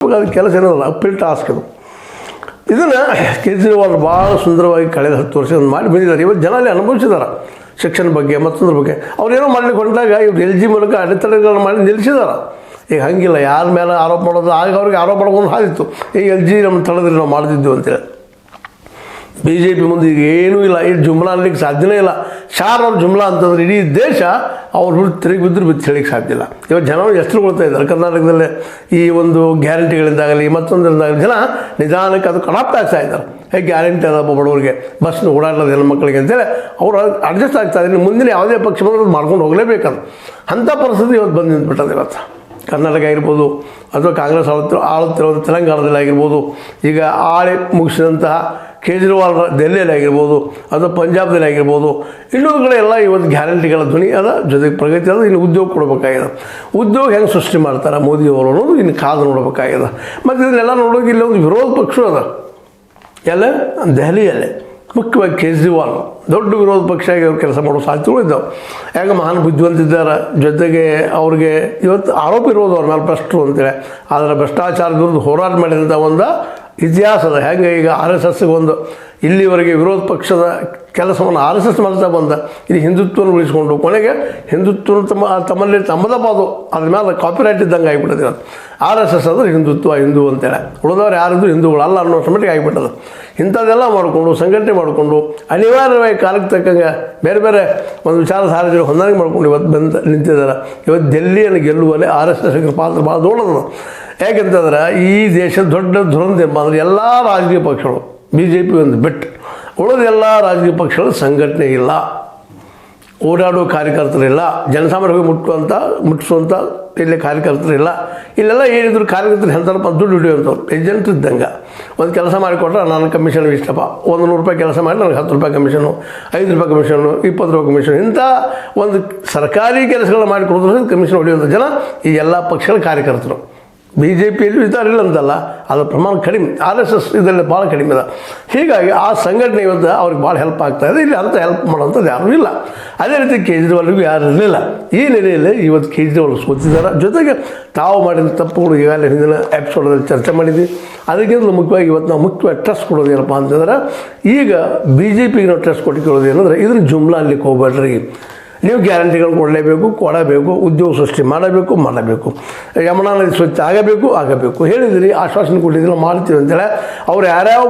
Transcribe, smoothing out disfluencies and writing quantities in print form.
ತಲುಪಬೇಕಾದ ಕೆಲಸ ಏನಲ್ಲ ಅಪ್ಪಿಲ್ ಟಾಸ್ಕ್ ಇದು. ಇದನ್ನು ಕೇಜ್ರಿವಾಲ್ ಭಾಳ ಸುಂದರವಾಗಿ ಕಳೆದ 10 ವರ್ಷ ಮಾಡಿ ಬಂದಿದ್ದಾರೆ. ಇವತ್ತು ಜನ ಅಲ್ಲಿ ಅನುಭವಿಸಿದ್ದಾರೆ ಶಿಕ್ಷಣ ಬಗ್ಗೆ ಮತ್ತೊಂದ್ರ ಬಗ್ಗೆ. ಅವ್ರೇನೋ ಮಾಡಲಿಕ್ಕೆ ಹೊಂಟಾಗ ಇವ್ರು LG ಮೂಲಕ ಅಡೆತಡೆಗಳನ್ನ ಮಾಡಿ ನಿಲ್ಲಿಸಿದಾರೆ. ಈಗ ಹಂಗಿಲ್ಲ, ಯಾರ ಮೇಲೆ ಆರೋಪ ಮಾಡೋದು, ಆಗ ಅವ್ರಿಗೆ ಆರೋಪ ಮಾಡ್ಕೊಂಡು ಹಾದಿತ್ತು, ಈ LG ನಮ್ಮ ತಳದ್ರಿ ನಾವು ಮಾಡ್ತಿದ್ದೆವು ಅಂತೇಳಿ. BJP ಮುಂದೆ ಈಗ ಏನೂ ಇಲ್ಲ, ಈ ಜುಮ್ಲಾ ಅನ್ಲಿಕ್ಕೆ ಸಾಧ್ಯನೇ ಇಲ್ಲ. ಅವ್ರ ಜುಮ್ಲಾ ಅಂತಂದ್ರೆ ಇಡೀ ದೇಶ ಅವ್ರು ತಿರುಗಿ ಬಿದ್ದರೂ ಬಿದ್ದು ಹೇಳಲಿಕ್ಕೆ ಸಾಧ್ಯ ಇಲ್ಲ. ಇವತ್ತು ಜನ ಎಷ್ಟುಕೊಳ್ತಾ ಇದ್ದಾರೆ ಕರ್ನಾಟಕದಲ್ಲೇ ಈ ಒಂದು ಗ್ಯಾರಂಟಿಗಳಿಂದಾಗಲಿ ಮತ್ತೊಂದರಿಂದಾಗಲಿ ಜನ ನಿಧಾನಕ್ಕೆ ಅದು ಕಡಾಪ್ತ ಆಗ್ತಾ ಇದ್ದಾರೆ. ಹೇಗೆ ಗ್ಯಾರಂಟಿ ಅದಪ್ಪ ಬಡವರಿಗೆ, ಬಸ್ನ ಓಡಾಡೋದು ಹೆಣ್ಮಕ್ಳಿಗೆ ಅಂತೇಳಿ ಅವ್ರು ಅಡ್ಜಸ್ಟ್ ಆಗ್ತಾ ಇದ್ದಾರೆ. ಮುಂದಿನ ಯಾವುದೇ ಪಕ್ಷ ಬಂದ್ರೆ ಮಾಡ್ಕೊಂಡು ಹೋಗಲೇಬೇಕಂತ ಅಂಥ ಪರಿಸ್ಥಿತಿ ಇವತ್ತು ಬಂದು ನಿಂತ್ಬಿಟ್ಟದೆ. ಇವತ್ತು ಕರ್ನಾಟಕ ಆಗಿರ್ಬೋದು ಅಥವಾ ಕಾಂಗ್ರೆಸ್ ಆಳುತ್ತಿರೋದು ತೆಲಂಗಾಣದಲ್ಲಿ ಆಗಿರ್ಬೋದು, ಈಗ ಆಳಿ ಮುಗಿಸಿದಂತಹ ಕೇಜ್ರಿವಾಲ್ ದೆಹಲಿಯಲ್ಲಿ ಆಗಿರ್ಬೋದು ಅಥವಾ ಪಂಜಾಬ್ದಲ್ಲಿ ಆಗಿರ್ಬೋದು, ಇನ್ನೊಂದು ಕಡೆ ಎಲ್ಲ ಇವತ್ತು ಗ್ಯಾರಂಟಿಗಳ ಧ್ವನಿ ಅದ, ಜೊತೆಗೆ ಪ್ರಗತಿ ಅದ. ಇನ್ನು ಉದ್ಯೋಗ ಕೊಡಬೇಕಾಗಿದೆ. ಉದ್ಯೋಗ ಹೆಂಗೆ ಸೃಷ್ಟಿ ಮಾಡ್ತಾರೆ ಮೋದಿಯವರು ಅನ್ನೋದು ಇನ್ನು ಕಾದು ನೋಡಬೇಕಾಗಿದೆ. ಮತ್ತು ಇದನ್ನೆಲ್ಲ ನೋಡೋಕೆ ಇಲ್ಲೊಂದು ವಿರೋಧ ಪಕ್ಷ ಅದ, ಎಲ್ಲ ದೆಹಲಿಯಲ್ಲೇ ಮುಖ್ಯವಾಗಿ ಕೇಜ್ರಿವಾಲ್ ದೊಡ್ಡ ವಿರೋಧ ಪಕ್ಷ ಆಗಿ ಅವ್ರು ಕೆಲಸ ಮಾಡೋ ಸಾಧ್ಯತೆಗಳು ಇದ್ದಾವೆ. ಯಾಕೆ ಮಹಾನ್ ಬುದ್ಧಿವಂತಿದ್ದಾರೆ, ಜೊತೆಗೆ ಅವ್ರಿಗೆ ಇವತ್ತು ಆರೋಪ ಇರೋದು ಅವ್ರ ಮೇಲೆ ಭ್ರಷ್ಟರು ಅಂತೇಳಿ. ಆದರೆ ಭ್ರಷ್ಟಾಚಾರದ ವಿರುದ್ಧ ಹೋರಾಟ ಮಾಡಿದಂಥ ಒಂದು ಇತಿಹಾಸದ. ಹೇಗೆ ಈಗ RSSಗೆ ಒಂದು ಇಲ್ಲಿವರೆಗೆ ವಿರೋಧ ಪಕ್ಷದ ಕೆಲಸವನ್ನು RSS ಮಾಡ್ತಾ ಬಂದ, ಇಲ್ಲಿ ಹಿಂದುತ್ವವನ್ನು ಉಳಿಸ್ಕೊಂಡು ಕೊನೆಗೆ ಹಿಂದುತ್ವ ತಮ್ಮಲ್ಲಿ ತಮ್ಮದಪ್ಪಾದು ಅದ್ರ ಮೇಲೆ ಕಾಪಿರೈಟ್ ಇದ್ದಂಗೆ ಆಗಿಬಿಟ್ಟದೆ. RSS ಅಂದರೆ ಹಿಂದುತ್ವ, ಹಿಂದೂ ಅಂತೇಳಿ. ಉಳಿದವ್ರು ಯಾರಿದ್ರು ಹಿಂದೂಗಳು ಅಲ್ಲ ಅನ್ನೋ ಮಟ್ಟಿಗೆ ಆಗಿಬಿಟ್ಟದು. ಇಂಥದ್ದೆಲ್ಲ ಮಾಡಿಕೊಂಡು ಸಂಘಟನೆ ಮಾಡಿಕೊಂಡು ಅನಿವಾರ್ಯವಾಗಿ ಕಾಲಕ್ಕೆ ತಕ್ಕಂಗೆ ಬೇರೆ ಬೇರೆ ಒಂದು ವಿಚಾರಧಾರೆಗಳು ಹೊಂದಾಣಿಕೆ ಮಾಡ್ಕೊಂಡು ಇವತ್ತು ಬಂದು ನಿಂತಿದ್ದಾರೆ. ಇವತ್ತು ದಿಲ್ಲಿಯನ್ನು ಗೆಲ್ಲುವಲ್ಲಿ RSSಗೆ ಪಾತ್ರ ಭಾಳ ದೊಡ್ಡದು. ಯಾಕೆಂತಂದ್ರೆ ಈ ದೇಶದ ದೊಡ್ಡ ದುರಂತ ಅಂದರೆ ಎಲ್ಲ ರಾಜಕೀಯ ಪಕ್ಷಗಳು BJP ಒಂದು ಬಿಟ್ಟು ಉಳಿದ ಎಲ್ಲ ರಾಜಕೀಯ ಪಕ್ಷಗಳು ಸಂಘಟನೆ ಇಲ್ಲ, ಓಡಾಡುವ ಕಾರ್ಯಕರ್ತರಿಲ್ಲ, ಜನಸಾಮಾನ್ಯರಿಗೆ ಮುಟ್ಟಿಸುವಂಥ ಇಲ್ಲಿ ಕಾರ್ಯಕರ್ತರಿಲ್ಲ. ಇಲ್ಲೆಲ್ಲ ಏನಿದ್ರು ಕಾರ್ಯಕರ್ತರು ಹೇಳ್ತಾರಪ್ಪ ದುಡ್ಡು ಹಿಡಿಯುವಂಥವ್ರು ಏಜೆಂಟ್ ಇದ್ದಂಗೆ. ಒಂದು ಕೆಲಸ ಮಾಡಿಕೊಟ್ರೆ ನಾನು ಕಮಿಷನ್ ಇಷ್ಟಪ್ಪ, ₹100 ಕೆಲಸ ಮಾಡಿ ನನಗೆ ₹10 ಕಮಿಷನು, ₹5 ಕಮಿಷನು, ₹20 ಕಮಿಷನ್, ಇಂಥ ಒಂದು ಸರ್ಕಾರಿ ಕೆಲಸಗಳನ್ನ ಮಾಡಿಕೊಡೋದ್ರಿಂದ ಕಮಿಷನ್ ಹೊಡೆಯುವಂಥ ಜನ ಈ ಎಲ್ಲ ಪಕ್ಷಗಳ ಕಾರ್ಯಕರ್ತರು. BJPಯಲ್ಲೂ ಇದ್ದಾರಿಲ್ಲ ಅಂತಲ್ಲ, ಅದರ ಪ್ರಮಾಣ ಕಡಿಮೆ. RSS ಇದರಲ್ಲಿ ಭಾಳ ಕಡಿಮೆ ಇದೆ. ಹೀಗಾಗಿ ಆ ಸಂಘಟನೆ ಇವತ್ತು ಅವ್ರಿಗೆ ಭಾಳ ಹೆಲ್ಪ್ ಆಗ್ತಾಯಿದೆ. ಇಲ್ಲಿ ಅಂಥ ಹೆಲ್ಪ್ ಮಾಡೋಂಥದ್ದು ಯಾರೂ ಇಲ್ಲ. ಅದೇ ರೀತಿ ಕೇಜ್ರಿವಾಲ್ಗೂ ಯಾರು ಇರಲಿಲ್ಲ. ಈ ನೆಲೆಯಲ್ಲಿ ಇವತ್ತು ಕೇಜ್ರಿವಾಲ್ ಸೋತಿದ್ದಾರೆ. ಜೊತೆಗೆ ತಾವು ಮಾಡಿದ ತಪ್ಪುಗಳು ಈಗಾಗಲೇ ಹಿಂದಿನ ಎಪಿಸೋಡಲ್ಲಿ ಚರ್ಚೆ ಮಾಡಿದ್ವಿ. ಅದಕ್ಕಿಂತ ಮುಖ್ಯವಾಗಿ ಇವತ್ತು ನಾವು ಮುಖ್ಯವಾಗಿ ಟ್ರಸ್ಟ್ ಕೊಡೋದು ಏನಪ್ಪ ಅಂತಂದ್ರೆ, ಈಗ BJPಗೆ ನಾವು ಟ್ರಸ್ಟ್ ಕೊಟ್ಟಿಕೊಳ್ಳೋದು ಏನಂದರೆ, ಇದನ್ನು ಜುಮ್ಲಾ ಅನ್ಲಿಕ್ಕೆ ಹೋಗ್ಬೇಡ್ರಿ. ನೀವು ಗ್ಯಾರಂಟಿಗಳು ಕೊಡಬೇಕು, ಉದ್ಯೋಗ ಸೃಷ್ಟಿ ಮಾಡಬೇಕು, ಯಮುನಾ ನದಿ ಸ್ವಚ್ಛ ಆಗಬೇಕು ಹೇಳಿದಿರಿ, ಆಶ್ವಾಸನೆ ಕೊಟ್ಟಿದ್ದೀರಿ, ಮಾಡ್ತೀವಿ ಅಂತೇಳಿ ಅವ್ರು ಯಾರ್ಯಾವ